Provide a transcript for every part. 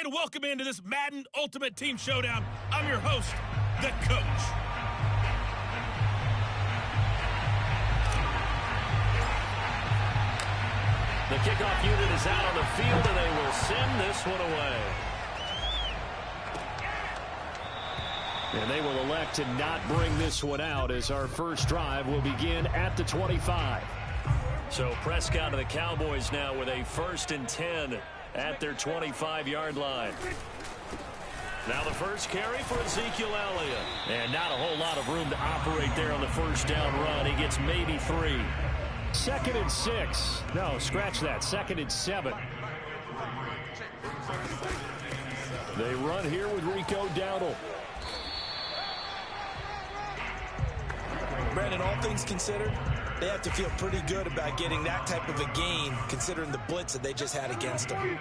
and welcome into this Madden Ultimate Team Showdown. I'm your host, the Coach. The kickoff unit is out on the field, and they will send this one away. And they will elect to not bring this one out as our first drive will begin at the 25. So Prescott and the Cowboys now with a 1st and 10 at their 25-yard line. Now the first carry for Ezekiel Elliott. And not a whole lot of room to operate there on the first down run. He gets maybe 3. 2nd and 6. No, scratch that. 2nd and 7. They run here with Rico Dowdle. Brandon, all things considered, they have to feel pretty good about getting that type of a gain, considering the blitz that they just had against them.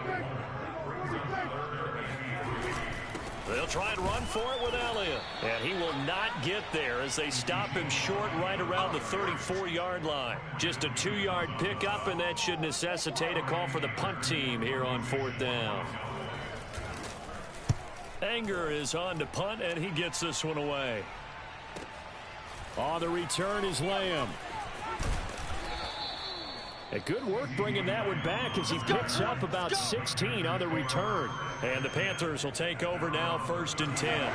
They'll try and run for it with Elliott. And he will not get there as they stop him short right around the 34-yard line. Just a 2-yard pickup, and that should necessitate a call for the punt team here on 4th down. Anger is on to punt, and he gets this one away. On the return is Lamb. A good work bringing that one back as he picks up about 16 on the return. And the Panthers will take over now, 1st and 10.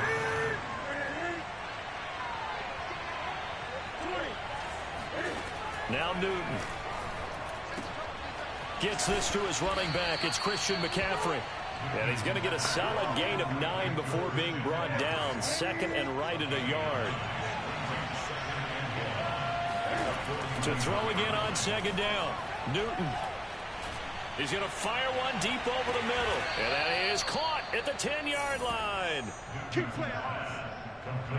Now Newton gets this to his running back. It's Christian McCaffrey. And he's going to get a solid gain of 9 before being brought down. 2nd and right at a yard. To throw again on 2nd down. Newton. He's going to fire one deep over the middle. And that is caught at the 10-yard line.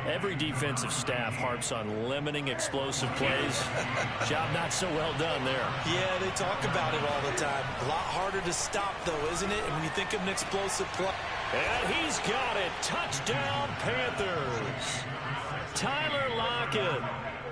Every defensive staff harps on limiting explosive plays. Job not so well done there. Yeah, they talk about it all the time. A lot harder to stop, though, isn't it? And when you think of an explosive play. And he's got it. Touchdown, Panthers. Tyler Lockett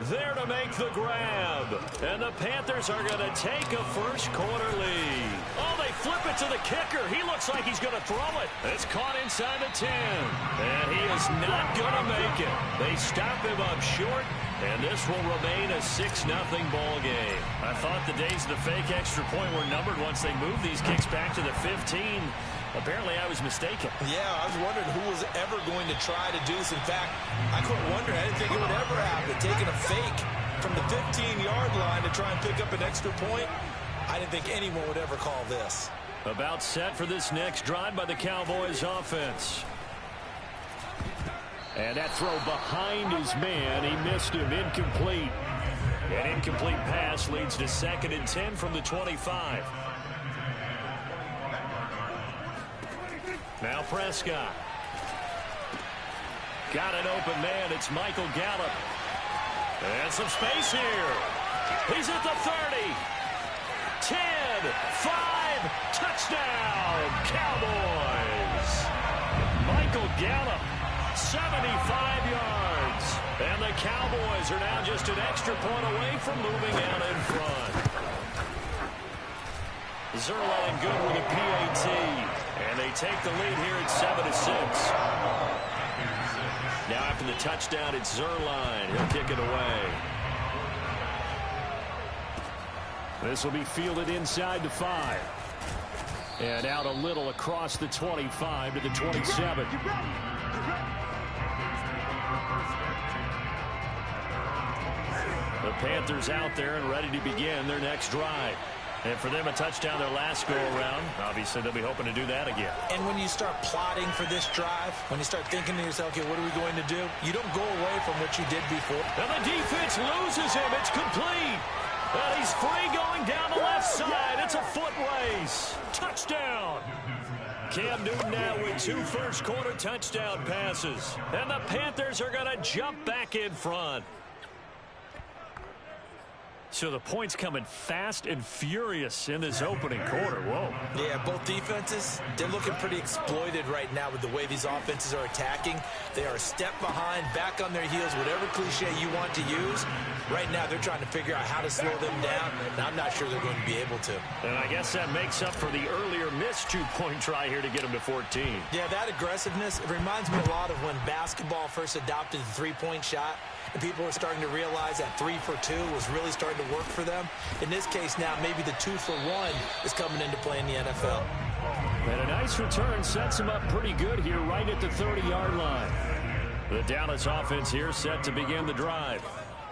there to make the grab. And the Panthers are going to take a first-quarter lead. Oh, they flip it to the kicker. He looks like he's going to throw it. It's caught inside the 10. And he is not going to make it. They stop him up short, and this will remain a 6-0 ball game. I thought the days of the fake extra point were numbered once they moved these kicks back to the 15. Apparently, I was mistaken. Yeah, I was wondering who was ever going to try to do this. In fact, I couldn't wonder. I didn't think it would ever happen. Taking a fake from the 15-yard line to try and pick up an extra point, I didn't think anyone would ever call this. About set for this next drive by the Cowboys offense. And that throw behind his man. He missed him. Incomplete. An incomplete pass leads to 2nd and 10 from the 25. Now Prescott. Got an open man. It's Michael Gallup. And some space here. He's at the 30. 10, 5, touchdown, Cowboys. Michael Gallup, 75 yards. And the Cowboys are now just an extra point away from moving out in front. Zerline good with a PAT. And they take the lead here at 7-6. Now after the touchdown, it's Zerline. He'll kick it away. This will be fielded inside the 5. And out a little across the 25 to the 27. The Panthers out there and ready to begin their next drive. And for them, a touchdown their last go-around. Obviously, they'll be hoping to do that again. And when you start plotting for this drive, when you start thinking to yourself, okay, what are we going to do? You don't go away from what you did before. And the defense loses him. It's complete. And he's free going down the left side. It's a foot race. Touchdown. Cam Newton now with 2 first-quarter touchdown passes. And the Panthers are going to jump back in front. So the points coming fast and furious in this opening quarter. Whoa. Yeah, both defenses, they're looking pretty exploited right now with the way these offenses are attacking. They are a step behind, back on their heels, whatever cliche you want to use. Right now, they're trying to figure out how to slow them down, and I'm not sure they're going to be able to. And I guess that makes up for the earlier missed two-point try here to get them to 14. Yeah, that aggressiveness, it reminds me a lot of when basketball first adopted the three-point shot. And people are starting to realize that 3 for 2 was really starting to work for them. In this case now, maybe the 2 for 1 is coming into play in the NFL. And a nice return sets them up pretty good here right at the 30-yard line. The Dallas offense here set to begin the drive.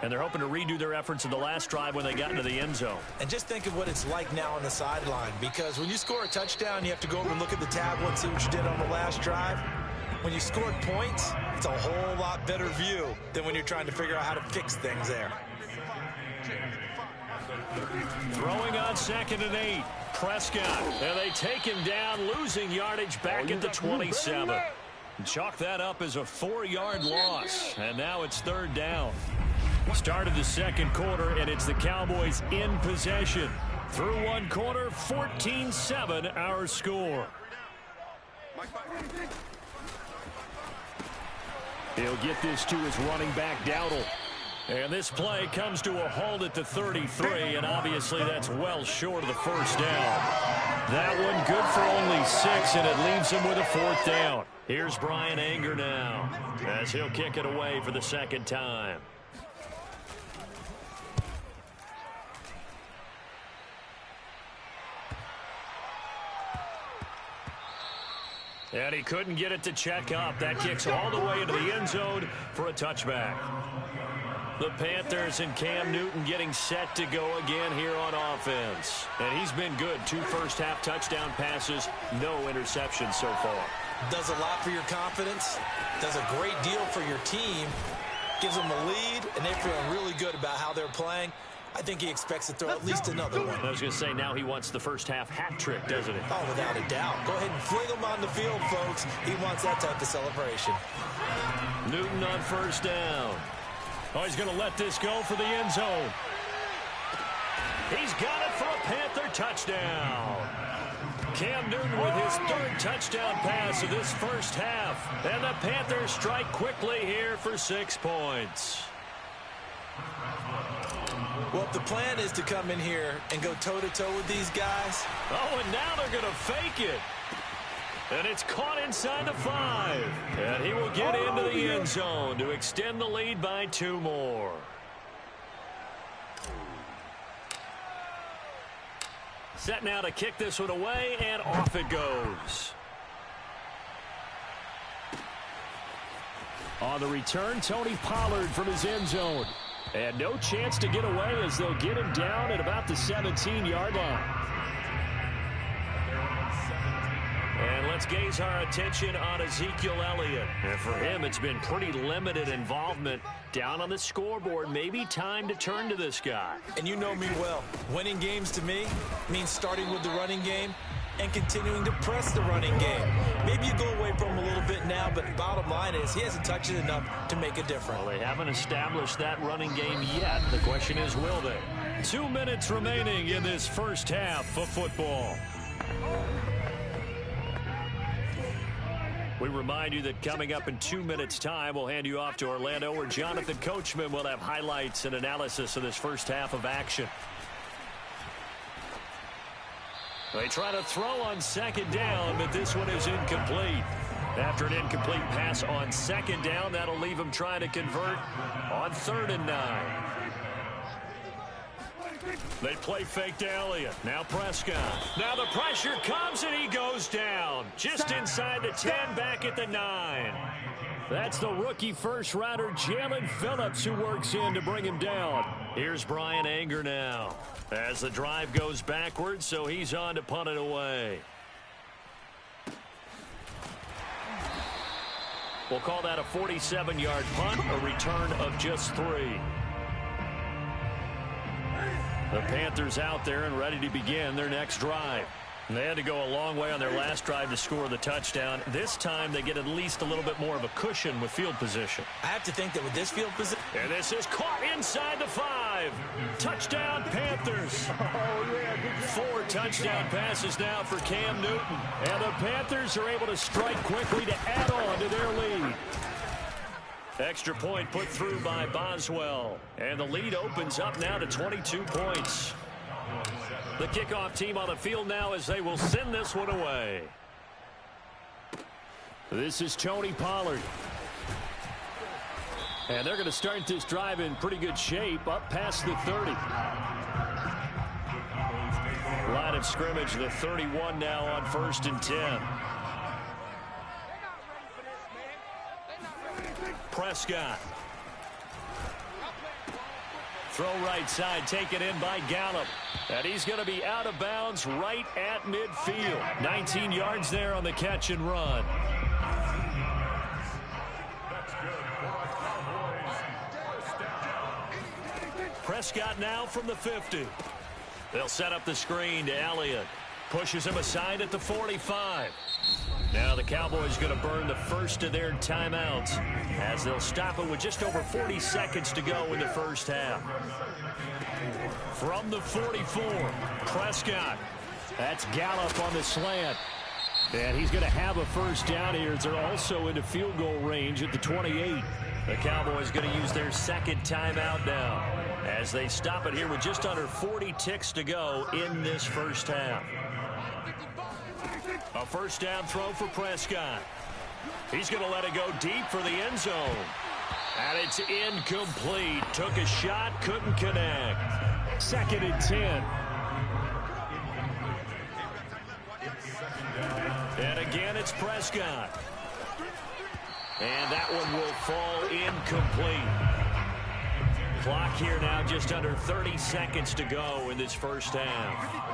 And they're hoping to redo their efforts in the last drive when they got into the end zone. And just think of what it's like now on the sideline. Because when you score a touchdown, you have to go over and look at the tablet and see what you did on the last drive. When you scored points, it's a whole lot better view than when you're trying to figure out how to fix things there. Throwing on 2nd and 8. Prescott. And they take him down, losing yardage back at the 27. Chalk that up as a 4-yard loss. And now it's 3rd down. Start of the second quarter, and it's the Cowboys in possession. Through one quarter, 14-7 our score. He'll get this to his running back, Dowdle. And this play comes to a halt at the 33, and obviously that's well short of the first down. That one good for only 6, and it leaves him with a 4th down. Here's Brian Anger now, as he'll kick it away for the second time. And he couldn't get it to check up. That kicks all the way into the end zone for a touchback. The Panthers and Cam Newton getting set to go again here on offense. And he's been good. 2 first-half touchdown passes, no interceptions so far. Does a lot for your confidence. Does a great deal for your team. Gives them a lead, and they're feeling really good about how they're playing. I think he expects to throw at least another one. I was going to say, now he wants the first-half hat trick, doesn't he? Oh, without a doubt. Go ahead and fling him on the field, folks. He wants that type of celebration. Newton on 1st down. Oh, he's going to let this go for the end zone. He's got it for a Panther touchdown. Cam Newton with his 3rd touchdown pass of this first half. And the Panthers strike quickly here for 6 points. Well, if the plan is to come in here and go toe-to-toe with these guys. Oh, and now they're going to fake it. And it's caught inside the 5. And he will get into the end zone to extend the lead by 2 more. Set now to kick this one away, and off it goes. On the return, Tony Pollard from his end zone. And no chance to get away as they'll get him down at about the 17-yard line. And let's gaze our attention on Ezekiel Elliott. And for him, it's been pretty limited involvement down on the scoreboard. Maybe time to turn to this guy. And you know me well. Winning games to me means starting with the running game and continuing to press the running game. Maybe you go away from him a little bit now, but the bottom line is he hasn't touched it enough to make a difference. Well, they haven't established that running game yet. The question is, will they? 2 minutes remaining in this first half of football. We remind you that coming up in 2 minutes' time, we'll hand you off to Orlando, where Jonathan Coachman will have highlights and analysis of this first half of action. They try to throw on 2nd down, but this one is incomplete. After an incomplete pass on 2nd down, that'll leave them trying to convert on 3rd and 9. They play fake to Elliott. Now Prescott. Now the pressure comes, and he goes down. Just inside the 10, back at the 9. That's the rookie first-rounder, Jalen Phillips, who works in to bring him down. Here's Brian Anger now, as the drive goes backwards, so he's on to punt it away. We'll call that a 47-yard punt, a return of just 3. The Panthers out there and ready to begin their next drive. They had to go a long way on their last drive to score the touchdown. This time they get at least a little bit more of a cushion with field position. I have to think that with this field position. And this is caught inside the 5. Touchdown, Panthers. 4 touchdown passes now for Cam Newton. And the Panthers are able to strike quickly to add on to their lead. Extra point put through by Boswell. And the lead opens up now to 22 points. The kickoff team on the field now as they will send this one away. This is Tony Pollard. And they're going to start this drive in pretty good shape up past the 30. Line of scrimmage, the 31 now on 1st and 10. Prescott. Throw right side, taken in by Gallup. And he's going to be out of bounds right at midfield. 19 yards there on the catch and run. Prescott now from the 50. They'll set up the screen to Elliott. Pushes him aside at the 45. Now the Cowboys going to burn the first of their timeouts as they'll stop it with just over 40 seconds to go in the first half. From the 44, Prescott. That's Gallup on the slant. And he's going to have a first down here as they're also into field goal range at the 28. The Cowboys going to use their second timeout now as they stop it here with just under 40 ticks to go in this first half. A first down throw for Prescott. He's going to let it go deep for the end zone. And it's incomplete. Took a shot, couldn't connect. 2nd and 10. And again, it's Prescott. And that one will fall incomplete. Clock here now just under 30 seconds to go in this first half.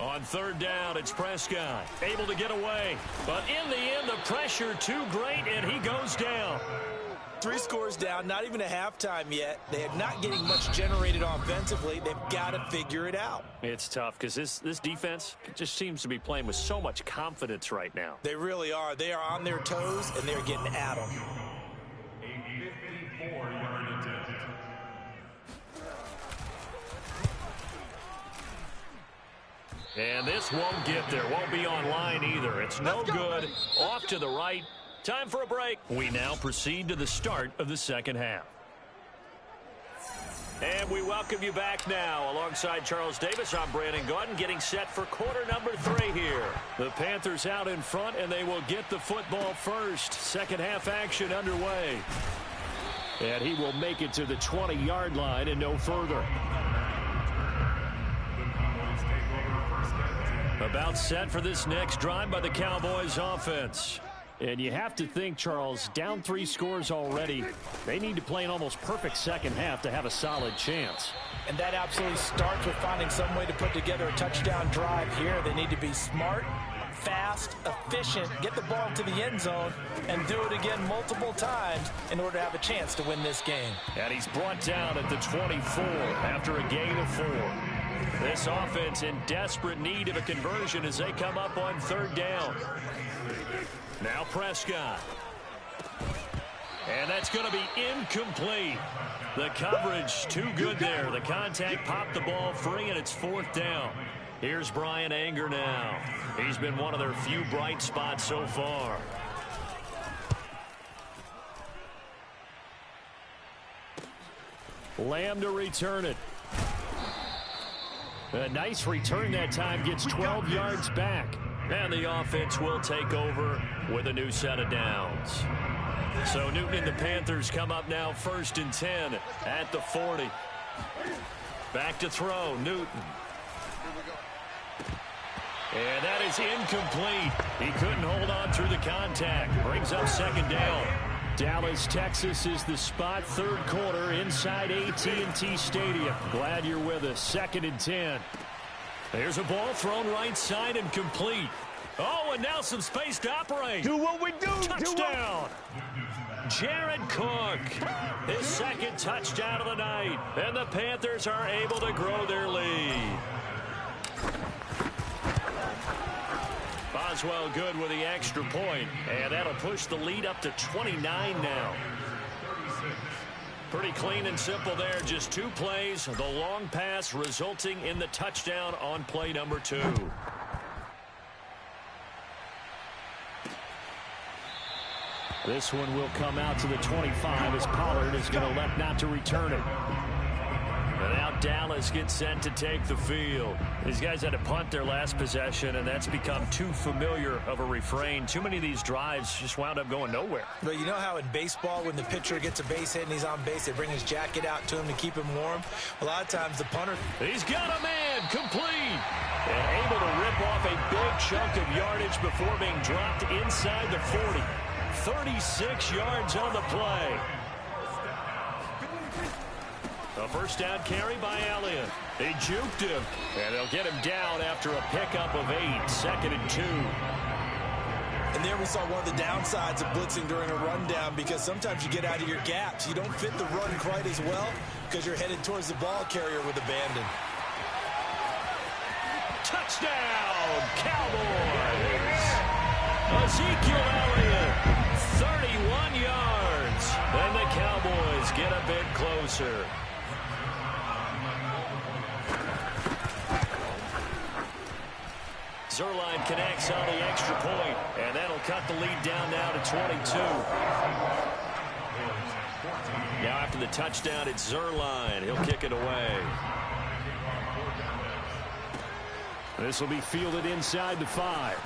On 3rd down, it's Prescott. Able to get away. But in the end, the pressure too great, and he goes down. 3 scores down, not even a halftime yet. They are not getting much generated offensively. They've got to figure it out. It's tough because this defense just seems to be playing with so much confidence right now. They really are. They are on their toes, and they're getting at them. And this won't get there. Won't be online either. It's no good. Off to the right. Time for a break. We now proceed to the start of the second half. And we welcome you back now. Alongside Charles Davis, I'm Brandon Gaudin, getting set for quarter number 3 here. The Panthers out in front, and they will get the football first. Second half action underway. And he will make it to the 20-yard line and no further. About set for this next drive by the Cowboys offense. And you have to think, Charles, down 3 scores already. They need to play an almost perfect second half to have a solid chance. And that absolutely starts with finding some way to put together a touchdown drive here. They need to be smart, fast, efficient, get the ball to the end zone, and do it again multiple times in order to have a chance to win this game. And he's brought down at the 24 after a gain of 4. This offense in desperate need of a conversion as they come up on 3rd down. Now Prescott. And that's going to be incomplete. The coverage too good there. The contact popped the ball free, and it's 4th down. Here's Brian Anger now. He's been one of their few bright spots so far. Lamb to return it. A nice return that time, gets 12 yards back. And the offense will take over with a new set of downs. So Newton and the Panthers come up now 1st and 10 at the 40. Back to throw, Newton. And that is incomplete. He couldn't hold on through the contact. Brings up 2nd down. Dallas, Texas is the spot. 3rd quarter inside AT&T Stadium. Glad you're with us. 2nd and 10. There's a ball thrown right side and complete. Oh, and now some space to operate. Do what we do. Touchdown. Jared Cook, his second touchdown of the night, and the Panthers are able to grow their lead. Boswell good with the extra point, and that'll push the lead up to 29 now. Pretty clean and simple there. Just 2 plays. The long pass resulting in the touchdown on play number 2. This one will come out to the 25 as Pollard is going to elect not to return it. And now Dallas gets set to take the field. These guys had to punt their last possession, and that's become too familiar of a refrain. Too many of these drives just wound up going nowhere. But you know how in baseball, when the pitcher gets a base hit and he's on base, they bring his jacket out to him to keep him warm? A lot of times the punter... He's got a man, complete, and able to rip off a big chunk of yardage before being dropped inside the 40. 36 yards on the play. A first down carry by Elliott. They juked him, and they'll get him down after a pickup of 8, 2nd and 2. And there we saw one of the downsides of blitzing during a rundown, because sometimes you get out of your gaps. You don't fit the run quite as well because you're headed towards the ball carrier with abandon. Touchdown, Cowboys! Ezekiel Elliott, 31 yards. And the Cowboys get a bit closer. Zerline connects on the extra point, and that'll cut the lead down now to 22. Now after the touchdown, it's Zerline. He'll kick it away. This will be fielded inside the 5.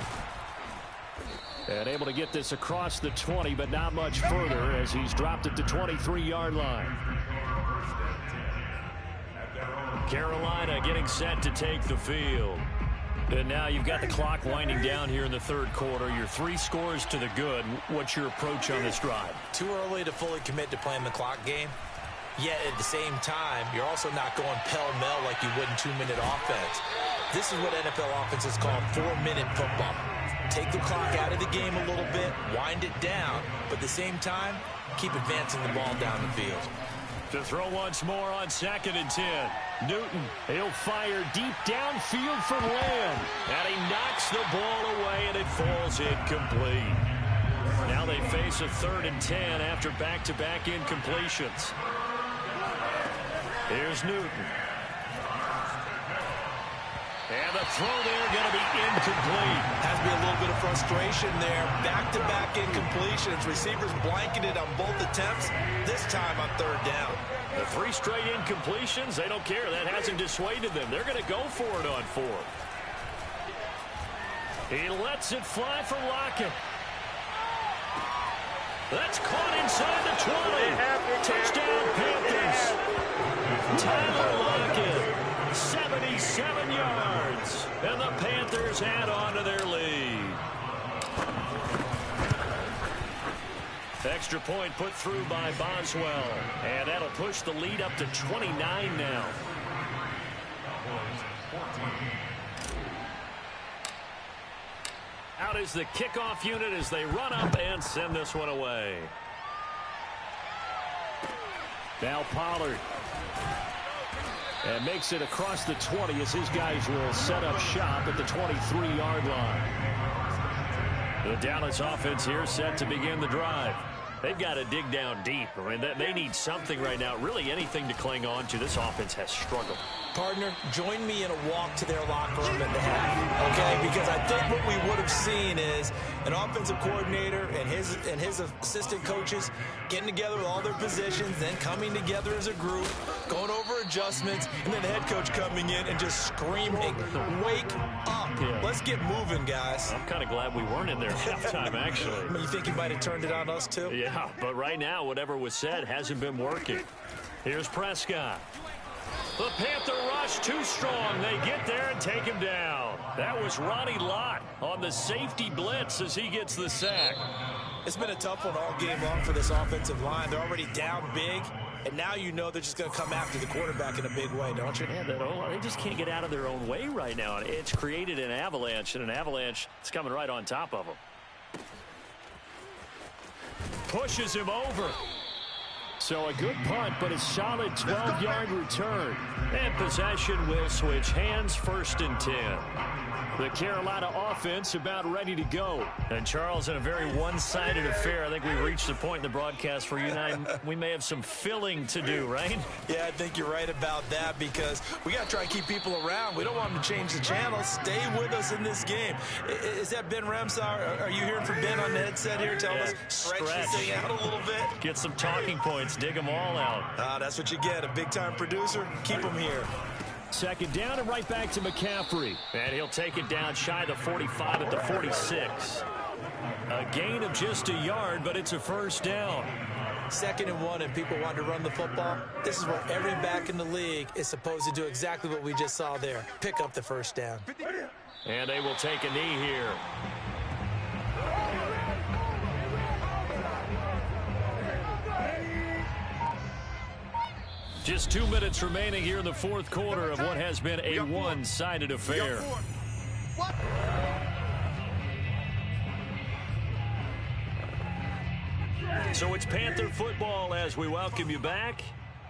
And able to get this across the 20, but not much further as he's dropped at the 23-yard line. Carolina getting set to take the field. And now you've got the clock winding down here in the 3rd quarter. Your 3 scores to the good. What's your approach on this drive? Too early to fully commit to playing the clock game. Yet at the same time, you're also not going pell-mell like you would in 2-minute offense. This is what NFL offenses call 4-minute football. Take the clock out of the game a little bit, wind it down, but at the same time, keep advancing the ball down the field. To throw once more on 2nd and 10. Newton, he'll fire deep downfield for Lamb. And he knocks the ball away, and it falls incomplete. Now they face a 3rd and 10 after back-to-back incompletions. Here's Newton. And the throw there going to be incomplete. Has to be a little bit of frustration there. Back-to-back incompletions. Receivers blanketed on both attempts. This time on 3rd down. The 3 straight incompletions, they don't care. That hasn't dissuaded them. They're going to go for it on 4th. He lets it fly for Lockett. That's caught inside the 20. Touchdown, Panthers. Tyler Lockett. 77 yards, and the Panthers add on to their lead. Extra point put through by Boswell, and that'll push the lead up to 29 now. Out is the kickoff unit as they run up and send this one away. Now Pollard. And makes it across the 20 as his guys will set up shop at the 23-yard line. The Dallas offense here set to begin the drive. They've got to dig down deep. I mean, they need something right now, really anything to cling on to. This offense has struggled. Partner, join me in a walk to their locker room at the half, okay? Because I think what we would have seen is an offensive coordinator and his assistant coaches getting together with all their positions, then coming together as a group, going over adjustments, and then the head coach coming in and just screaming, "Wake up! Yeah. Let's get moving, guys." I'm kind of glad we weren't in there at halftime, actually. You think he might have turned it on us, too? Yeah, but right now, whatever was said hasn't been working. Here's Prescott. The Panther rush too strong. They get there and take him down. That was Ronnie Lott on the safety blitz as he gets the sack. It's been a tough one all game long for this offensive line. They're already down big, and now you know they're just going to come after the quarterback in a big way, don't you? Yeah, they just can't get out of their own way right now. It's created an avalanche, and an avalanche is coming right on top of them. pushes him over. So a good punt, but a solid 12-yard return. And possession will switch hands, 1st and 10. The Carolina offense about ready to go. And, Charles, in a very one-sided affair, I think we've reached the point in the broadcast where you and I, we may have some filling to do, right? Yeah, I think you're right about that because we got to try and keep people around. We don't want them to change the channel. Stay with us in this game. Is that Ben Remsauer? Are you hearing from Ben on the headset here? Tell us, stretch this thing out a little bit. Get some talking points. Dig them all out. That's what you get. A big-time producer. Keep them here. 2nd down and right back to McCaffrey. And he'll take it down shy of the 45 at the 46. A gain of just a yard, but it's a 1st down. 2nd and 1, and people want to run the football. This is where every back in the league is supposed to do exactly what we just saw there. Pick up the 1st down. And they will take a knee here. Just 2 minutes remaining here in the 4th quarter of what has been a one-sided affair. So it's Panther football as we welcome you back.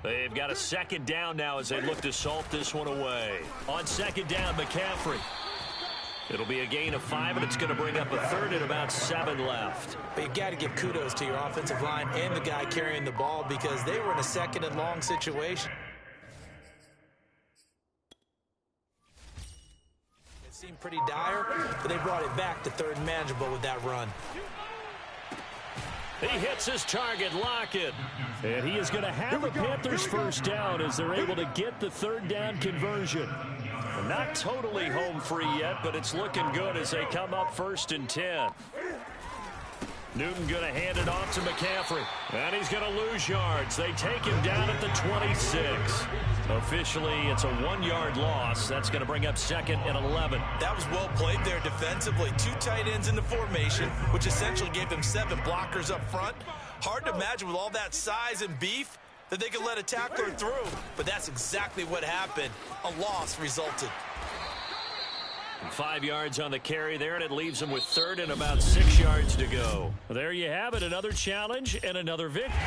They've got a 2nd down now as they look to salt this one away. On 2nd down, McCaffrey. It'll be a gain of 5, and it's going to bring up a 3rd and about 7 left. But you got to give kudos to your offensive line and the guy carrying the ball because they were in a 2nd and long situation. It seemed pretty dire, but they brought it back to 3rd and manageable with that run. He hits his target, Lockett. And he is going to have the Panthers 1st down as they're able to get the 3rd down conversion. Not totally home free yet, but it's looking good as they come up 1st and 10. Newton going to hand it off to McCaffrey. And he's going to lose yards. They take him down at the 26. Officially, it's a 1-yard loss. That's going to bring up 2nd and 11. That was well played there defensively. 2 tight ends in the formation, which essentially gave them 7 blockers up front. Hard to imagine with all that size and beef that they could let a tackler through. But that's exactly what happened. A loss resulted. 5 yards on the carry there, and it leaves them with 3rd and about 6 yards to go. There you have it, another challenge and another victory.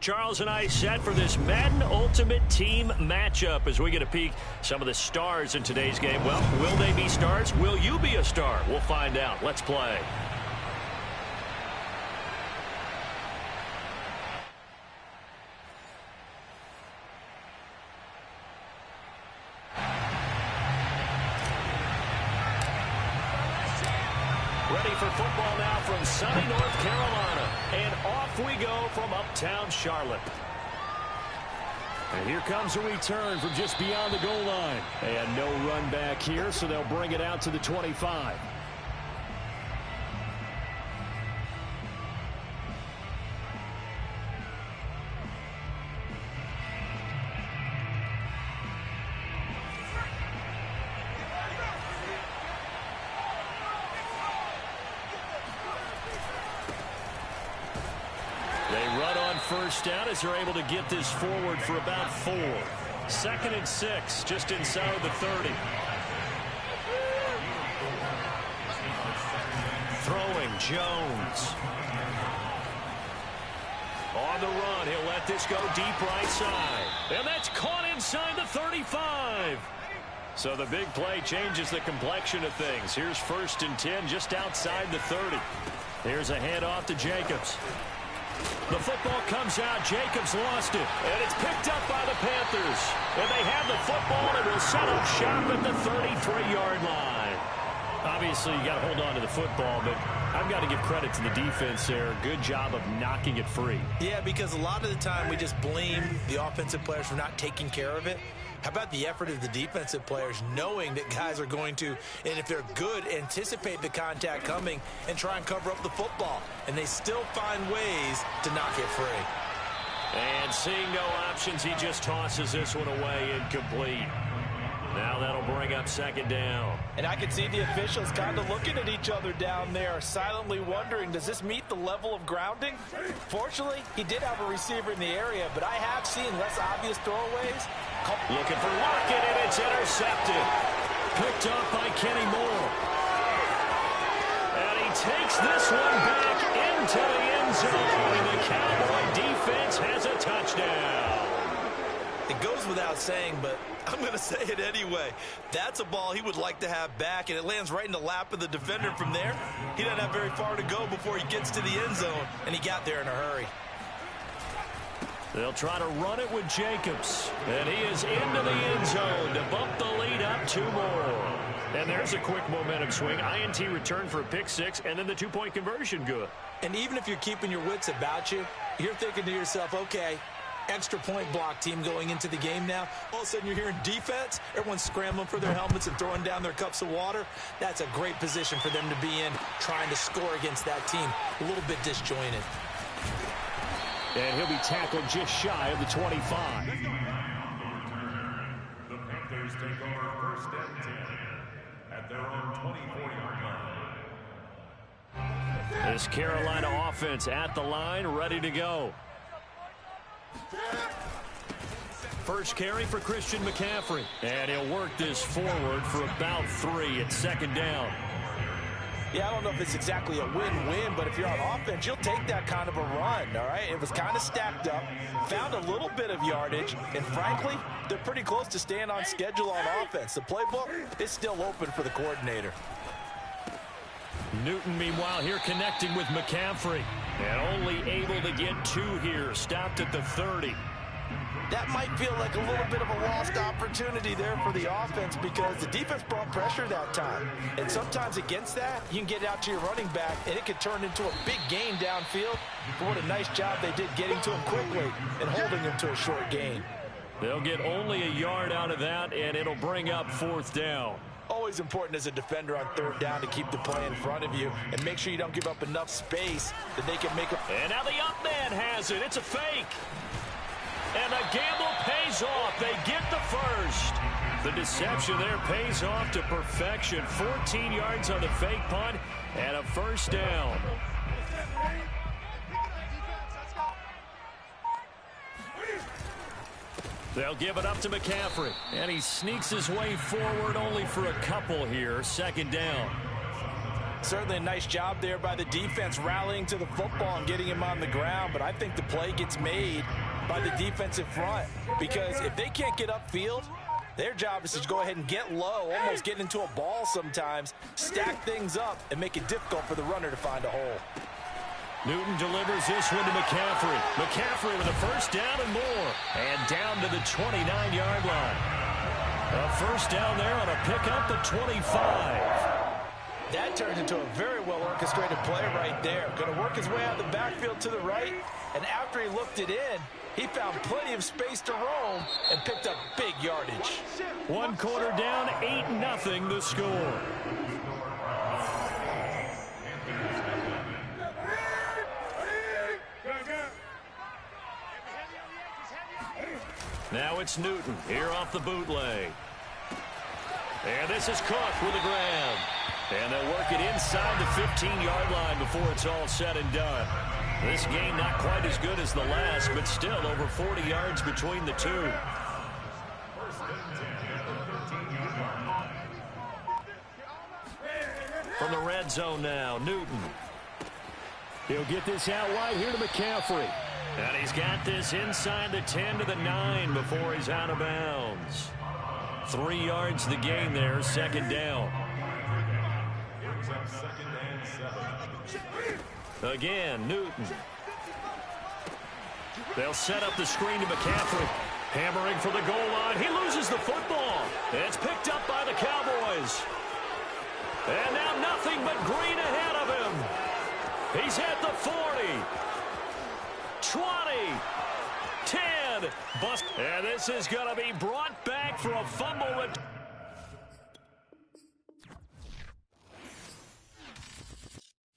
Charles and I set for this Madden Ultimate Team matchup as we get a peek some of the stars in today's game. Well, will they be stars? Will you be a star? We'll find out. Let's play. Ready for football now from sunny North Carolina. And off we go from uptown Charlotte. And here comes a return from just beyond the goal line. And no run back here, so they'll bring it out to the 25. They run on first down as they're able to get this forward for about 4. 2nd and 6, just inside of the 30. Throwing, Jones. On the run, he'll let this go deep right side. And that's caught inside the 35. So the big play changes the complexion of things. Here's 1st and 10 just outside the 30. Here's a handoff to Jacobs. The football comes out. Jacobs lost it. And it's picked up by the Panthers. And they have the football and will set up shop at the 33-yard line. Obviously, you got to hold on to the football, but I've got to give credit to the defense there. Good job of knocking it free. Yeah, because a lot of the time we just blame the offensive players for not taking care of it. How about the effort of the defensive players knowing that guys are going to, and if they're good, anticipate the contact coming and try and cover up the football. And they still find ways to knock it free. And seeing no options, he just tosses this one away incomplete. Now that'll bring up 2nd down. And I can see the officials kind of looking at each other down there, silently wondering, does this meet the level of grounding? Fortunately, he did have a receiver in the area, but I have seen less obvious throwaways. Looking for Lockett, and it's intercepted. Picked up by Kenny Moore. And he takes this one back into the end zone. The Cowboy defense has a touchdown. It goes without saying, but I'm going to say it anyway. That's a ball he would like to have back, and it lands right in the lap of the defender from there. He doesn't have very far to go before he gets to the end zone, and he got there in a hurry. They'll try to run it with Jacobs. And he is into the end zone to bump the lead up 2 more. And there's a quick momentum swing. INT return for a pick 6, and then the 2-point conversion good. And even if you're keeping your wits about you, you're thinking to yourself, okay, extra point block team going into the game now. All of a sudden you're hearing defense. Everyone's scrambling for their helmets and throwing down their cups of water. That's a great position for them to be in, trying to score against that team. A little bit disjointed. And he'll be tackled just shy of the 25. The Panthers take over 1st and 10 at their own 24-yard line. This Carolina offense at the line, ready to go. First carry for Christian McCaffrey. And he'll work this forward for about 3 at 2nd down. Yeah, I don't know if it's exactly a win-win, but if you're on offense, you'll take that kind of a run, all right? It was kind of stacked up, found a little bit of yardage, and frankly, they're pretty close to staying on schedule on offense. The playbook is still open for the coordinator. Newton, meanwhile, here connecting with McCaffrey. And only able to get 2 here, stopped at the 30. That might feel like a little bit of a lost opportunity there for the offense because the defense brought pressure that time. And sometimes against that, you can get out to your running back, and it could turn into a big gain downfield. But what a nice job they did getting to him quickly and holding him to a short gain. They'll get only a yard out of that, and it'll bring up 4th down. Always important as a defender on 3rd down to keep the play in front of you and make sure you don't give up enough space that they can make a... And now the up man has it. It's a fake. And the gamble pays off. They get the first. The deception there pays off to perfection. 14 yards on the fake punt and a 1st down. They'll give it up to McCaffrey. And he sneaks his way forward only for a couple here. 2nd down. Certainly a nice job there by the defense rallying to the football and getting him on the ground, but I think the play gets made by the defensive front because if they can't get upfield, their job is to go ahead and get low, almost get into a ball sometimes, stack things up, and make it difficult for the runner to find a hole. Newton delivers this one to McCaffrey. McCaffrey with a first down and more. And down to the 29-yard line. A first down there on a pickup at 25. That turned into a very well-orchestrated play right there. Going to work his way out of the backfield to the right, and after he looked it in, he found plenty of space to roam and picked up big yardage. One quarter down, 8-0 the score. Now it's Newton here off the bootleg. And this is Cook with a grab. And they'll work it inside the 15-yard line before it's all said and done. This game not quite as good as the last, but still over 40 yards between the two. From the red zone now, Newton. He'll get this out wide here to McCaffrey. And he's got this inside the 10 to the 9 before he's out of bounds. 3 yards the gain there, second down. Again, Newton. They'll set up the screen to McCaffrey. Hammering for the goal line. He loses the football. It's picked up by the Cowboys. And now nothing but green ahead of him. He's at the 40. 20. 10. Bust. And this is going to be brought back for a fumble.